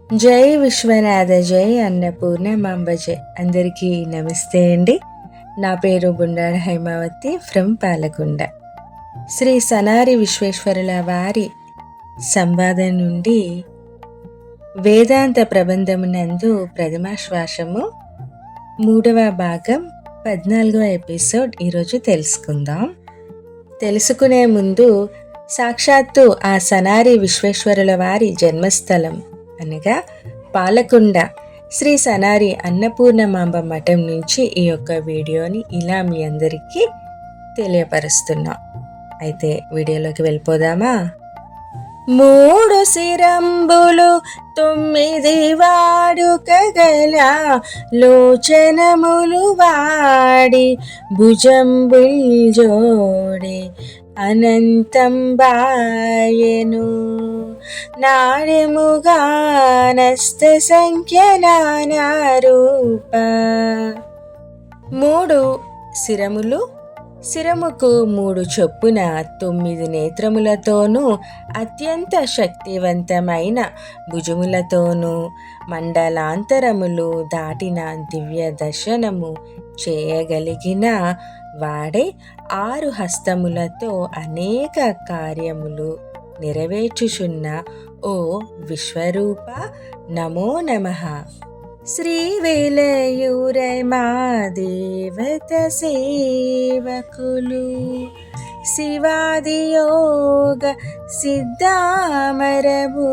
జై విశ్వనాథ జై అన్నపూర్ణ మాంబ జై. అందరికీ నమస్తే అండి. నా పేరు బుండాడ హైమావతి ఫ్రమ్ పాలకొండ. శ్రీ సనారి విశ్వేశ్వరుల వారి సంవాదం నుండి వేదాంత ప్రబంధమునందు ప్రథమాశ్వాసము 3వ భాగం 14వ ఎపిసోడ్ ఈరోజు తెలుసుకుందాం. తెలుసుకునే ముందు సాక్షాత్తు ఆ సనారి విశ్వేశ్వరుల వారి జన్మస్థలం అనగా పాలకొండ శ్రీ సనారి అన్నపూర్ణమాంబ మఠం నుంచి ఈ యొక్క వీడియోని ఇలా మీ అందరికీ తెలియపరుస్తున్నాం. అయితే వీడియోలోకి వెళ్ళిపోదామా? 3 శిరంబులు 9 వాడుకగల లోచనములు వాడి భుజంబుల్ జోడి అనంతం బాయను నాడెముగానస్త సంఖ్య నానా రూప. 3 శిరములు, శిరముకు 3 చొప్పున 9 నేత్రములతోనూ అత్యంత శక్తివంతమైన భుజములతోనూ మండలాంతరములు దాటిన దివ్య దర్శనము చేయగలిగిన వాడే 6 హస్తములతో అనేక కార్యములు నెరవేర్చుచున్న ఓ విశ్వరూప నమో నమః. శ్రీ వేలయూరమా దేవత సేవకులు శివాదియోగ సిద్ధామరభు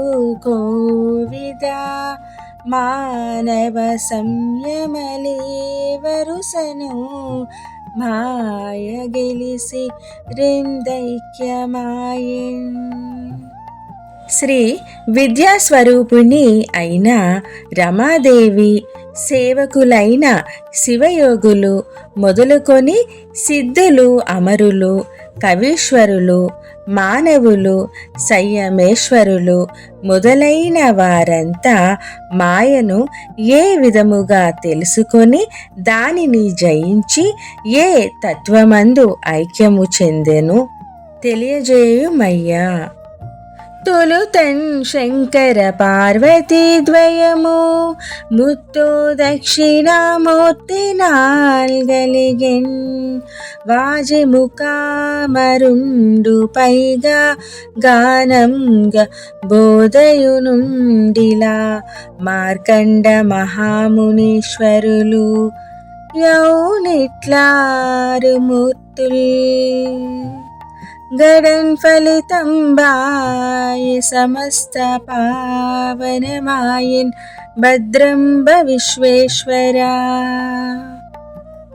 కోవిద మానవ సంయమలేవరుసను మాయ గెలిసి రిందైక్యమాయన్. శ్రీ విద్యాస్వరూపిణి అయిన రమాదేవి సేవకులైన శివయోగులు మొదలుకొని సిద్ధులు, అమరులు, కవీశ్వరులు, మానవులు, సంయమేశ్వరులు మొదలైన వారంతా మాయను ఏ విధముగా తెలుసుకొని దానిని జయించి ఏ తత్వమందు ఐక్యము చెందెను తెలియజేయుమయ్యా. తొలుతన్ శంకర పార్వతీ ద్వయము ముత్తు దక్షిణామూర్తి నాల్గలిగెన్ వాజిముఖామరుండు పైగా గానంగా బోధయునుండిలా మార్కండ మహామునీశ్వరులు యౌనిట్లారు మూర్తుల్ గడన్ ఫలితం బాయ సమస్త పావనమాయన్ భద్రంబ విశ్వేశ్వర.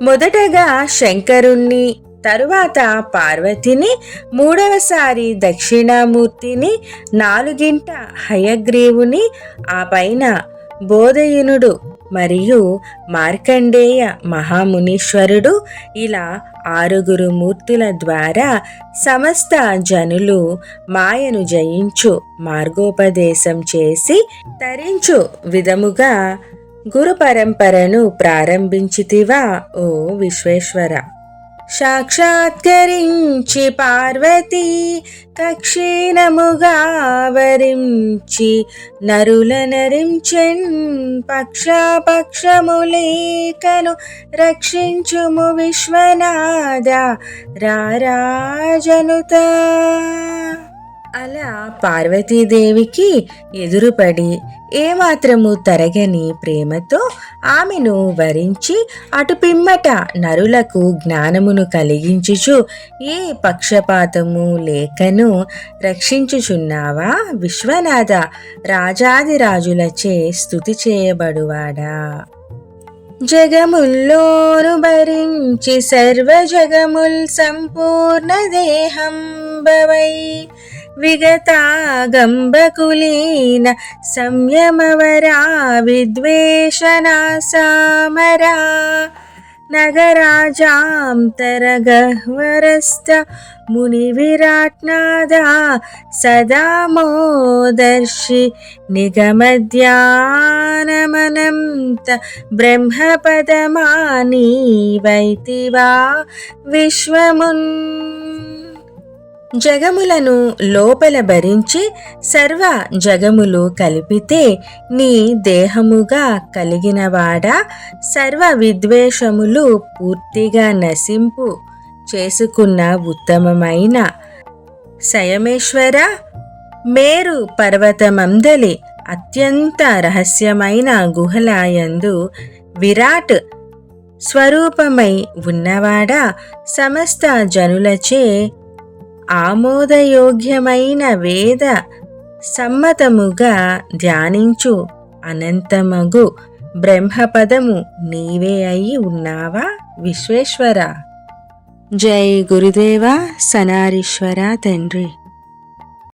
మొదటగా శంకరుణ్ణి, తరువాత పార్వతిని, 3వసారి దక్షిణామూర్తిని, 4గింట హయగ్రీవుని, ఆ పైన బోధయునుడు మరియు మార్కండేయ మహామునీశ్వరుడు, ఇలా 6 మూర్తుల ద్వారా సమస్త జనులు మాయను జయించు మార్గోపదేశం చేసి తరించు విధముగా గురు పరంపరను ప్రారంభించితివా ఓ విశ్వేశ్వర. సాక్షాత్కరించి పార్వతీ కక్షీణముగా వరించి నరుల నరించెన్ పక్షములేకను రక్షించుము విశ్వనాథ రారాజనుత. అలా పార్వతీదేవికి ఎదురుపడి ఏమాత్రము తరగని ప్రేమతో ఆమెను వరించి అటు పిమ్మట నరులకు జ్ఞానమును కలిగించుచు ఏ పక్షపాతము లేకను రక్షించుచున్నావా విశ్వనాథ రాజాదిరాజులచే స్తుతి చేయబడువాడా. జగముల్లోను భరించి సర్వ జగముల్ సంపూర్ణ దేహం భవై విగతాగంబకులీన సంయమవరా విద్వేషనాసామరా నగరాజాంతరగహ్వరస్థ ముని విరాట్నాద సదామోదర్శి నిగమధ్యానమనంత బ్రహ్మపదమాని వైతివా విశ్వమున్. జగములను లోపల భరించి సర్వ జగములు కలిపితే నీ దేహముగా కలిగినవాడా, సర్వ విద్వేషములు పూర్తిగా నశింపు చేసుకున్న ఉత్తమమైన సయమేశ్వర, మేరు పర్వతమందలి అత్యంత రహస్యమైన గుహలయందు విరాట్ స్వరూపమై ఉన్నవాడా, సమస్త జనులచే ఆమోదయోగ్యమైన వేద సమ్మతముగా ధ్యానించు అనంతమగు బ్రహ్మపదము నీవే అయి ఉన్నావా విశ్వేశ్వర. జై గురుదేవ సనారీశ్వర తండ్రి.